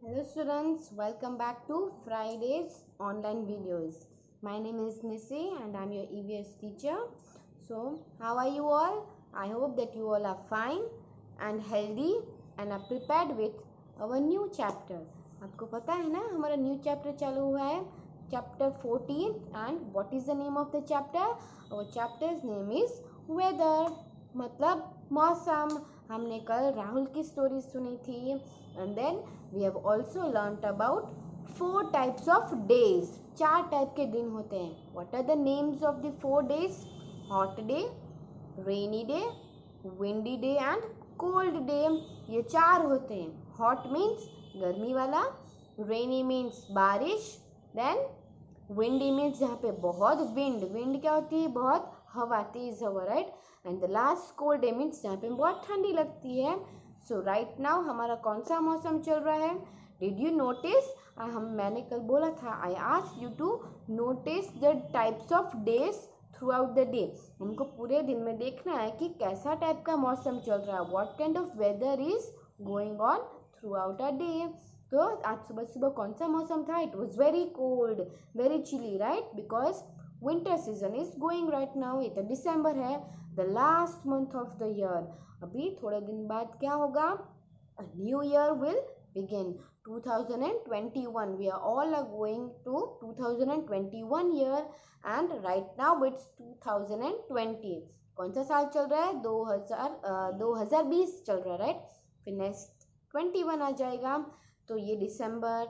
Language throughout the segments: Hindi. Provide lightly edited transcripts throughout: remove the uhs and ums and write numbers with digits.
Hello students, welcome back to Friday's online videos. My name is Nisi and I'm your EVS teacher. So, how are you all? I hope that you all are fine and healthy and are prepared with our new chapter. आपको पता है ना हमारा न्यू चैप्टर चालू हुआ है chapter 14 and what is the name of the chapter? Our chapter's name is weather मतलब मौसम. हमने कल राहुल की स्टोरी सुनी थी and then we have also learnt about 4 types of days. 4 type के दिन होते हैं. What are the names of the 4 days? Hot day, rainy day, windy day and cold day. ये 4 होते हैं. Hot means गर्मी वाला, rainy means बारिश, then windy means जहाँ पे बहुत wind क्या होती है? बहुत हवा, तेज हवा, right. And the last cold day means जहाँ पे बहुत ठंडी लगती है. सो राइट नाउ हमारा कौन सा मौसम चल रहा है? Did you notice? मैंने कल बोला था I asked you to notice the types of days throughout the day. हमको पूरे दिन में देखना है कि कैसा टाइप का मौसम चल रहा है. What kind of weather is going on throughout a day. तो आज सुबह सुबह कौन सा मौसम था? It was very cold, very chilly, right, because winter season is going right now. ये तो दिसंबर है, the last month of the year. अभी थोड़े दिन बाद क्या होगा? A new year will begin. 2021. We are all going to 2021 year and right now it's 2020. कौन सा साल चल रहा है? 2020 चल रहा है, राइट. फिर नेक्स्ट 21 आ जाएगा. तो ये दिसंबर,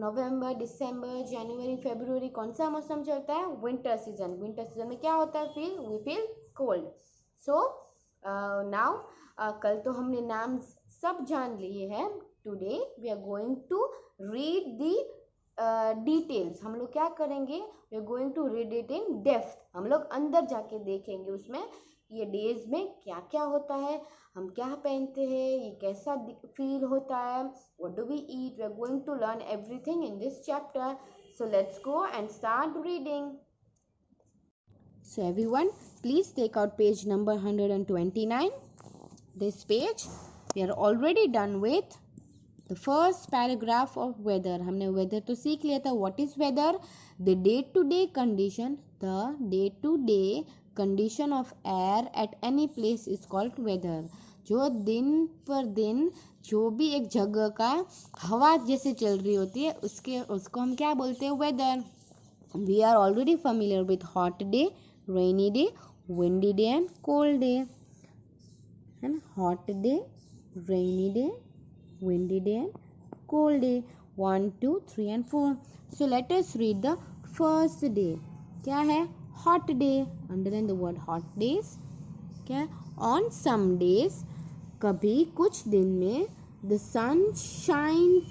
नवंबर, दिसंबर, जनवरी, फरवरी कौन सा मौसम चलता है? Winter season. विंटर सीजन में क्या होता है? We feel cold. So now कल तो हमने नाम सब जान लिए हैं. Today we are going to read the details. हम लोग क्या करेंगे? We are going to read it in depth. हम लोग अंदर जाके देखेंगे उसमें ये डेज में क्या क्या होता है, हम क्या पहनते हैं, ये कैसा फील होता है, what do we eat. We are going to learn everything in this chapter. So let's go and start reading. So everyone, please take out page number 129. This page, we are already done with the first paragraph of weather. हमने weather तो सीख लिया था. What is weather? The day-to-day condition. The day-to-day condition of air at any place is called weather. जो दिन पर दिन जो भी एक जगह का हवा जैसे चल रही होती है उसको हम क्या बोलते हैं? weather. We are already familiar with hot day, rainy day, windy day and cold day. And hot day, rainy day, windy day and cold day. 1, 2, 3 and 4. So let us read the first day. क्या है? hot day. Underline the word hot days. क्या? On some days, कभी कुछ दिन में the sun shines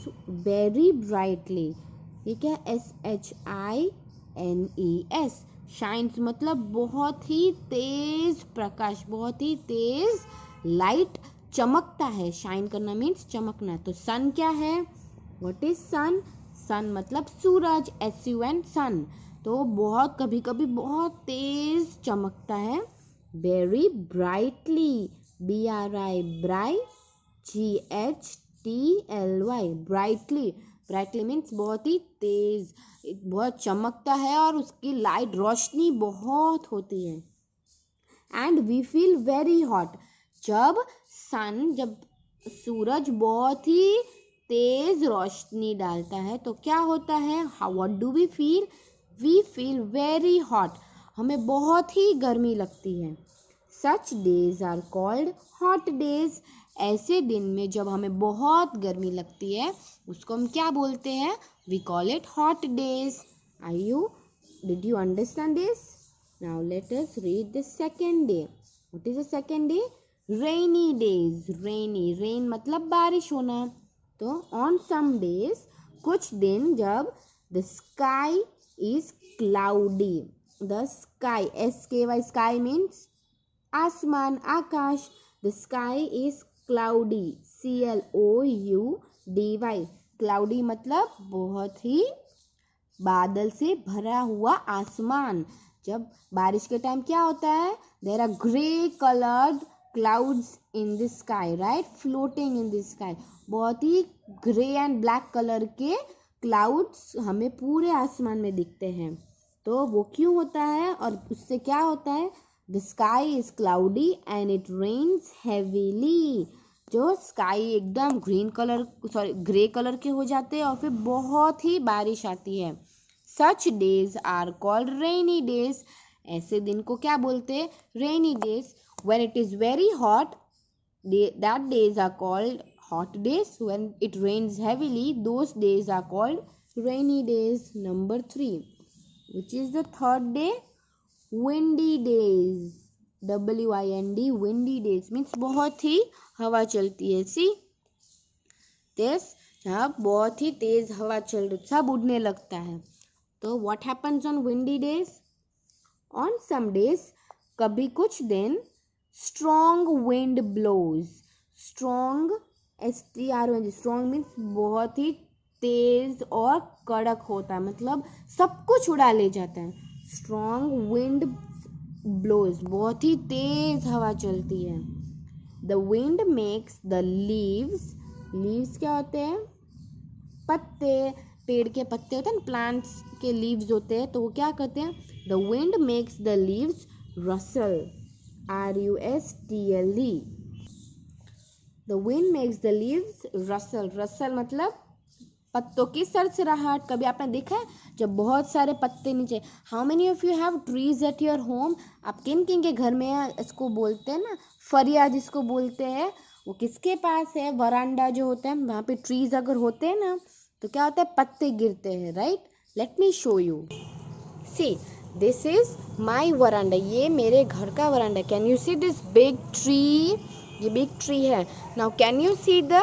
very brightly. ये क्या? SHINES. शाइन्स मतलब बहुत ही तेज प्रकाश, बहुत ही तेज लाइट, चमकता है. शाइन करना मीन्स चमकना. तो सन क्या है? व्हाट इज सन? सन मतलब सूरज. SUN सन. तो बहुत कभी कभी बहुत तेज चमकता है. Very brightly. BRI bright, GHTLY brightly. Brightly means बहुत ही तेज, बहुत चमकता है और उसकी लाइट रोशनी बहुत होती है. And we feel very hot. जब सूरज बहुत ही तेज रोशनी डालता है तो क्या होता है? What do we feel? We feel very hot. हमें बहुत ही गर्मी लगती है. Such days are called hot days. ऐसे दिन में जब हमें बहुत गर्मी लगती है उसको हम क्या बोलते हैं? We call it hot days. Did you understand this? Now let us read the second day. What is the second day? Rainy days. Rain मतलब बारिश होना. तो on some days, कुछ दिन जब the sky is cloudy. The sky, SKY, sky means आसमान, आकाश. The sky is cloudy. CLOUDY. Cloudy मतलब बहुत ही बादल से भरा हुआ आसमान. जब बारिश के टाइम क्या होता है? There are grey coloured clouds in the sky, right? Floating in the sky. बहुत ही ग्रे एंड ब्लैक कलर के क्लाउड्स हमें पूरे आसमान में दिखते हैं. तो वो क्यों होता है और उससे क्या होता है? The sky is cloudy and it rains heavily. जो स्काई एकदम ग्रे कलर के हो जाते हैं और फिर बहुत ही बारिश आती है. Such days are called rainy days. ऐसे दिन को क्या बोलते हैं? Rainy days. When it is very hot, that days are called hot days. When it rains heavily, those days are called rainy days. Number 3, which is the third day? Windy days. WIND, windy days means बहुत ही हवा चलती है. See, this जहाँ बहुत ही तेज हवा चल रही, सब उड़ने लगता है. तो what happens on windy days? On some days, कभी कुछ दिन strong wind blows. Strong, STRONG. Strong means बहुत ही तेज और कड़क होता है, मतलब सब कुछ उड़ा ले जाता है. Strong wind blows, बहुत ही तेज हवा चलती है. The wind makes the leaves. Leaves क्या होते हैं? पत्ते. पेड़ के पत्ते होते हैं ना, प्लांट्स के लीव्स होते हैं. तो वो क्या करते हैं? The wind makes the leaves rustle. RUSTLE. The wind makes the leaves rustle. Rustle मतलब पत्तों की सरसराहट. कभी आपने देखा है जब बहुत सारे पत्ते नीचे? How many of you have trees at your home? आप किन किन के घर में इसको बोलते हैं ना, फरिया जिसको बोलते हैं, वो किसके पास है? वरांडा जो होता है वहाँ पे ट्रीज अगर होते हैं ना तो क्या होता है? पत्ते गिरते हैं, right? Let me show you. See, this is my veranda. ये मेरे घर का वरांडा. Can you see this big tree? ये बिग ट्री है. Now can you see the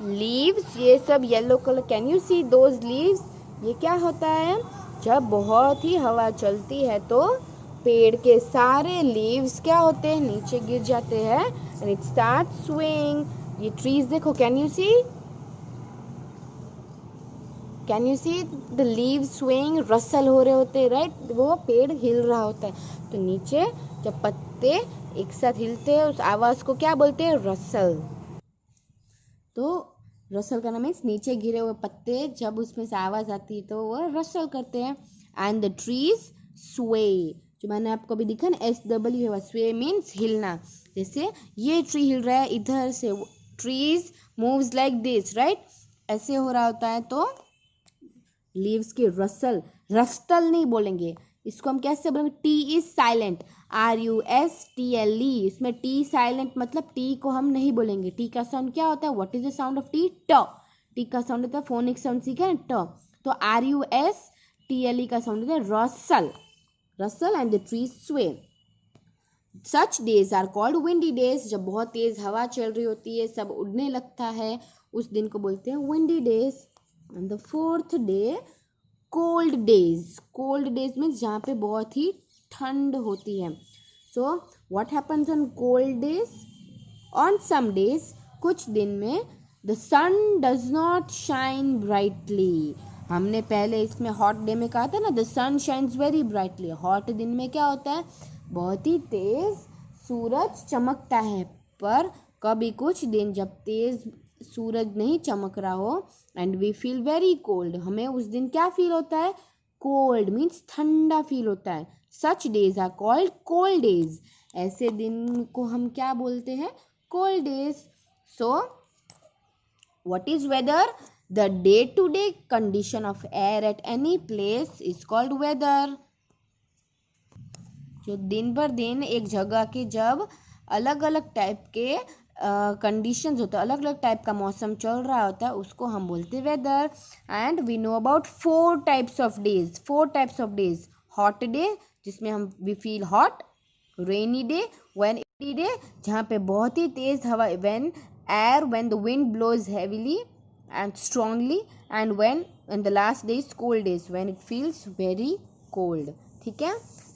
leaves? ये सब yellow colour. Can you see those leaves? ये क्या होता है? जब बहुत ही हवा चलती है तो पेड़ के सारे लीव्स क्या होते हैं? नीचे गिर जाते हैं एंड इट स्टार्ट स्विंग. ये ट्रीज देखो. Can you see? Can you see the leave swing? Rustle हो रहे होते हैं, राइट? वो पेड़ हिल रहा होता है. तो नीचे जब पत्ते एक साथ हिलते हैं उस आवाज को क्या बोलते हैं? रसल. तो रसल का नाम है नीचे गिरे हुए पत्ते जब उसमें से आवाज आती है तो वो रसल करते हैं. एंड द ट्रीज स्वे. जो मैंने आपको अभी दिखा ना, SW है. स्वे मीन्स हिलना. जैसे ये ट्री हिल रहा है इधर से. Trees moves like this, right? ऐसे हो रहा होता है. तो लीव्स की रसल. रस्टल नहीं बोलेंगे इसको. हम कैसे बोलेंगे? T is silent. RUSTLE. इसमें टी साइलेंट मतलब टी को हम नहीं बोलेंगे. टी का साउंड क्या होता है? What is the sound of T? ट. टी का साउंड होता है फोनिक साउंड, सीखा है? ट. तो RUSTLE का साउंड होता है rustle. Rustle and the tree sway. Such days are called windy days. जब बहुत तेज हवा चल रही होती है, सब उड़ने लगता है, उस दिन को बोलते हैं windy days. And the fourth day, cold days. Cold days means जहाँ पे बहुत ही ठंड होती है. So what happens on cold days? On some days, कुछ दिन में the sun does not shine brightly. हमने पहले इसमें hot day में कहा था ना, the sun shines very brightly. hot दिन में क्या होता है? बहुत ही तेज सूरज चमकता है. पर कभी कुछ दिन जब तेज सूरज नहीं चमक रहा हो and we feel very cold, हमें उस दिन क्या फील होता है? कोल्ड मीन्स ठंडा फील होता है. Such days are called cold days. ऐसे दिन को हम क्या बोलते हैं? Cold days. So what is weather? The day to day condition of air at any place is called weather. जो दिन भर दिन एक जगह के जब अलग अलग टाइप के कंडीशंस होते हैं, अलग अलग टाइप का मौसम चल रहा होता है, उसको हम बोलते हैं weather. And we know about 4 types of days. 4 types of days. Hot day जिसमें हम we feel hot. Rainy day, windy day जहाँ पे बहुत ही तेज हवा, when the wind blows heavily and strongly, and the last day is cold days when it feels very cold. ठीक है?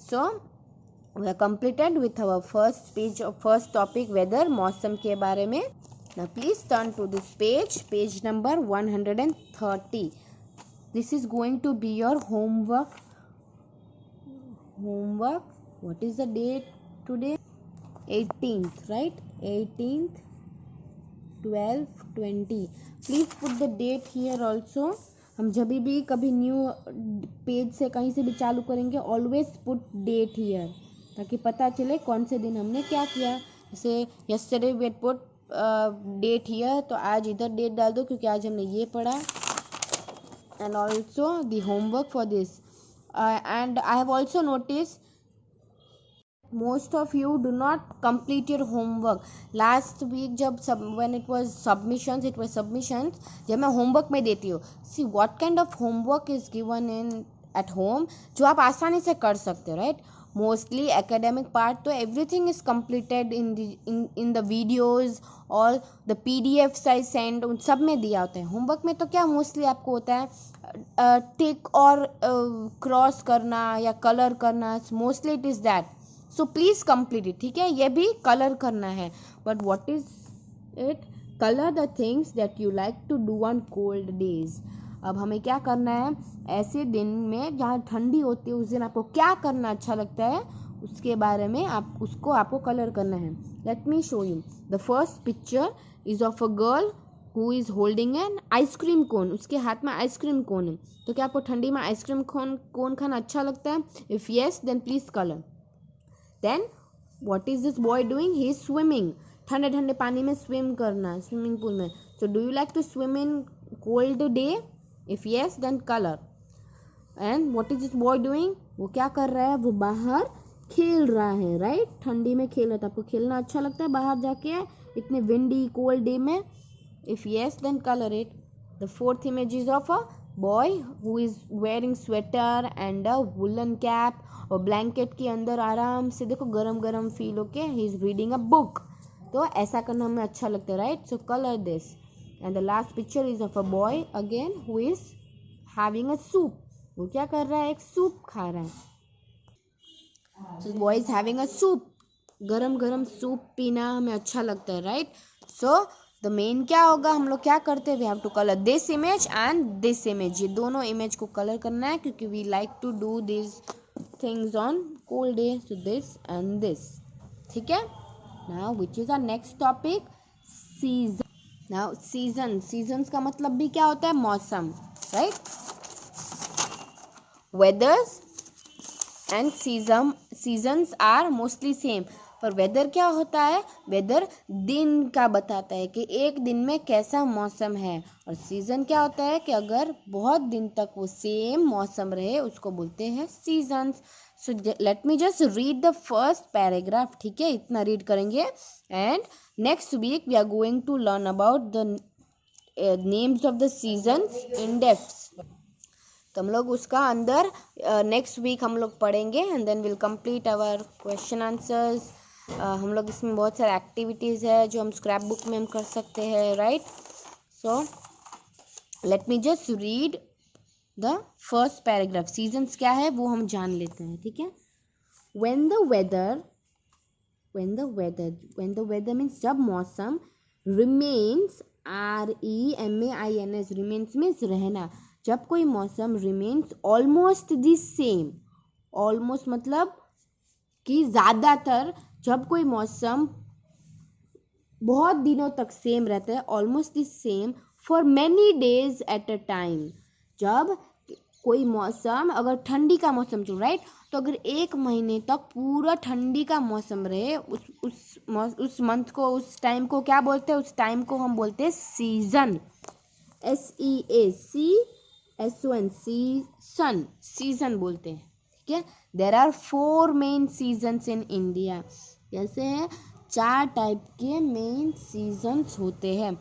So we are completed with our first topic, weather, मौसम के बारे में. Now please turn to this page number 130. This is going to be your homework. What is the date today? 18th, right? 18th, 12th, 20. Please put the date here also. हम जब भी कभी न्यू पेज से कहीं से भी चालू करेंगे, ऑलवेज पुट डेट हियर, ताकि पता चले कौन से दिन हमने क्या किया. जैसे yesterday we had put date here, तो आज इधर डेट डाल दो क्योंकि आज हमने ये पढ़ा. And also the homework for this, and I have also noticed most of you do not complete your homework. Last week जब when it was submissions जब मैं homework में देती हूँ, see what kind of homework is given in at home जो आप आसानी से कर सकते हो, right? Mostly academic part, तो everything is completed in the videos और the PDFs I send, उन सब में दिया होता है. होमवर्क में तो क्या मोस्टली आपको होता है टिक और क्रॉस करना या कलर करना, mostly it is that. So please complete it. ठीक है, ये भी कलर करना है, but what is it? Colour the things that you like to do on cold days. अब हमें क्या करना है, ऐसे दिन में जहाँ ठंडी होती है उस दिन आपको क्या करना अच्छा लगता है, उसके बारे में आपको कलर करना है. Late me show you. The first picture is of a girl who is holding an ice cream cone. उसके हाथ में आइसक्रीम कोन है. तो क्या आपको ठंडी में आइसक्रीम कोन खाना अच्छा लगता है? If yes then please colour. Then what is this boy doing? He is swimming. ठंडे ठंडे पानी में स्विम करना, स्विमिंग पूल में. So do you like to swim in cold day? If yes, then color. And what is this boy doing? वो क्या कर रहा है? वो बाहर खेल रहा है, राइट? ठंडी में खेल रहा था. आपको खेलना अच्छा लगता है बाहर जाके इतने विंडी कोल्ड डे में? If yes, then color it. The fourth image is of a boy who is wearing sweater and a woolen cap, और ब्लैंकेट के अंदर आराम से देखो गरम गरम फील होके he is reading a book. तो ऐसा करना हमें अच्छा लगता है, right? So colour this. And the last picture is of a boy again who is having a soup. वो क्या कर रहा है? एक सूप खा रहा है. सो boy is having a soup. गरम गरम सूप पीना हमें अच्छा लगता है, राइट? सो द मेन क्या होगा, हम लोग क्या करते हैं, we have to colour this image and this image. ये दोनों इमेज को कलर करना है क्योंकि we like to do this things on cold day. So this and this. ठीक है? Now which is our next topic? Season. Now seasons का मतलब भी क्या होता है? मौसम, right? Weathers and seasons are mostly same. पर वेदर क्या होता है? वेदर दिन का बताता है कि एक दिन में कैसा मौसम है. और सीज़न क्या होता है कि अगर बहुत दिन तक वो सेम मौसम रहे उसको बोलते हैं seasons. So let me just read the first paragraph. ठीक है, इतना रीड करेंगे and next week we are going to learn about the names of the seasons in depth. तो हम लोग उसका अंदर नेक्स्ट वीक हम लोग पढ़ेंगे and then will complete our question answers. हम लोग इसमें बहुत सारे एक्टिविटीज़ है जो हम स्क्रैप बुक में हम कर सकते हैं, right? So let me just read the first paragraph. Seasons क्या है वो हम जान लेते हैं, ठीक है? when the weather मीन्स जब मौसम, remains REMAINS remains मीन्स रहना. जब कोई मौसम remains almost the same, almost मतलब कि ज़्यादातर, जब कोई मौसम बहुत दिनों तक सेम रहता है, almost the same for many days at a time. जब कोई मौसम, अगर ठंडी का मौसम चल, राइट, तो अगर एक महीने तक पूरा ठंडी का मौसम रहे, उस मंथ को, उस टाइम को क्या बोलते हैं? उस टाइम को हम बोलते हैं सीजन. SEASON सीजन, सीजन बोलते हैं, ठीक है? There are 4 main seasons in India. कैसे हैं? 4 टाइप के मेन सीजन्स होते हैं.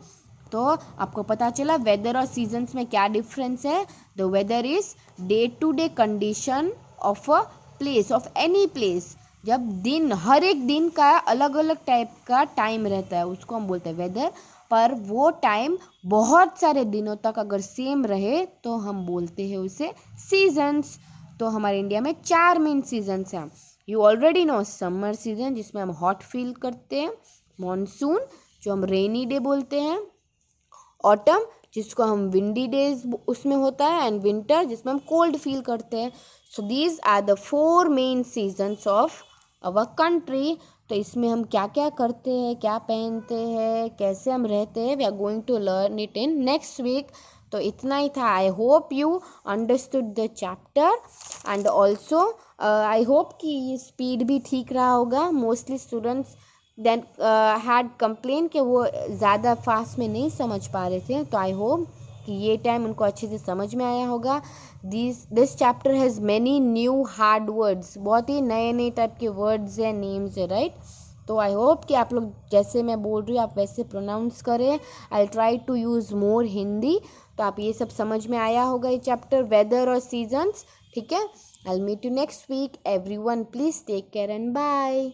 तो आपको पता चला वेदर और सीजन्स में क्या डिफरेंस है. The weather is day to day condition of a place, of any place. जब दिन, हर एक दिन का अलग अलग टाइप का टाइम रहता है, उसको हम बोलते हैं वेदर. पर वो टाइम बहुत सारे दिनों तक अगर सेम रहे तो हम बोलते हैं उसे सीजन्स. तो हमारे इंडिया में 4 मेन सीजन्स हैं. You already know summer season जिसमें हम हॉट फील करते हैं, मॉनसून जो हम रेनी डे बोलते हैं, ऑटम जिसको हम विंडी डेज उसमें होता है, एंड विंटर जिसमें हम कोल्ड फील करते हैं. So these are the 4 main seasons of our country. तो इसमें हम क्या क्या करते हैं, क्या पहनते हैं, कैसे हम रहते हैं, we are going to learn it in next week. तो इतना ही था. I hope you understood the chapter and also I hope कि ये स्पीड भी ठीक रहा होगा. Mostly students then had complain कि वो ज़्यादा फास्ट में नहीं समझ पा रहे थे. तो आई होप कि ये टाइम उनको अच्छे से समझ में आया होगा. This chapter has many new hard words. बहुत ही नए नए टाइप के वर्ड्स हैं, नेम्स है, राइट. तो आई होप कि आप लोग जैसे मैं बोल रही हूँ आप वैसे प्रोनाउंस करें. I try to use more Hindi. तो आप ये सब समझ में आया होगा ये चैप्टर, वेदर और सीजन्स. ठीक है. I will meet you next week. Everyone please take care and bye.